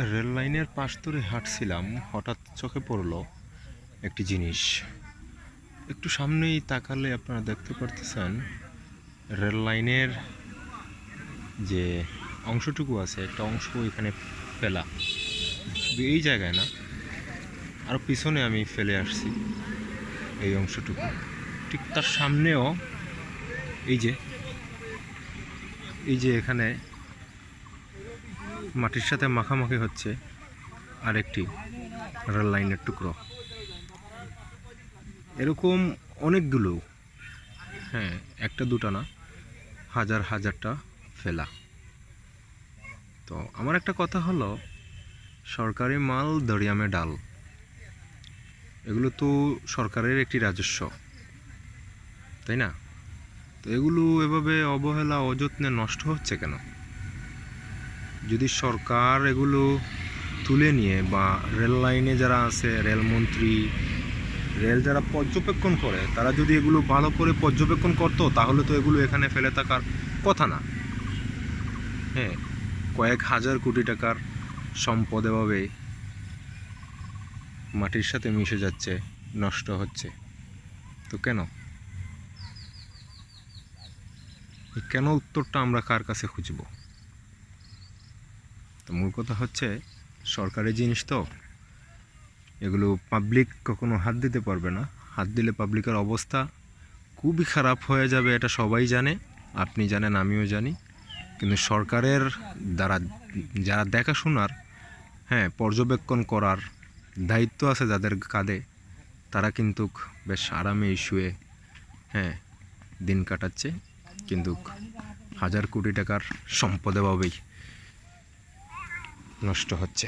Rail লাইনের পাশ ধরে হাঁটছিলাম, হঠাৎ চোখে পড়লো একটি জিনিস। একটু সামনেই তাকালে আপনারা দেখতে পারতেছেন রেল লাইনের যে অংশটুকু আছে, একটা অংশ এখানে ফেলা। শুধু এই জায়গায় না, আরও পিছনে আমি ফেলে আসছি এই অংশটুকু। ঠিক তার সামনেও এই যে এখানে মাটির সাথে মাখামাখি হচ্ছে আরেকটি রেল লাইনের টুকরো। এরকম অনেকগুলো, হ্যাঁ, একটা দুটা না, হাজার হাজারটা ফেলা। তো আমার একটা কথা হলো, সরকারি মাল দরিয়ামে ডাল, এগুলো তো সরকারের একটি রাজস্ব, তাই না? তো এগুলো এভাবে অবহেলা অযত্নে নষ্ট হচ্ছে কেন? যদি সরকার এগুলো তুলে নিয়ে, বা রেল লাইনে যারা আছে, রেলমন্ত্রী, রেল যারা পর্যবেক্ষণ করে, তারা যদি এগুলো ভালো করে পর্যবেক্ষণ করতো, তাহলে তো এগুলো এখানে ফেলে থাকার কথা না। হ্যাঁ, কয়েক হাজার কোটি টাকার সম্পদ এভাবে মাটির সাথে মিশে যাচ্ছে, নষ্ট হচ্ছে। তো কেন উত্তরটা আমরা কার কাছে খুঁজব? তো মূল কথা হচ্ছে, সরকারি জিনিস তো, এগুলো পাবলিক কখনো হাত দিতে পারবে না। হাত দিলে পাবলিকের অবস্থা খুবই খারাপ হয়ে যাবে, এটা সবাই জানে, আপনি জানেন, আমিও জানি। কিন্তু সরকারের দ্বারা যারা দেখাশোনার, হ্যাঁ, পর্যবেক্ষণ করার দায়িত্ব আছে যাদের কাঁধে, তারা কিন্তু বেশ আরামে শুয়ে, হ্যাঁ, দিন কাটাচ্ছে। কিন্তু হাজার কোটি টাকার সম্পদ এভাবেই নষ্ট হচ্ছে।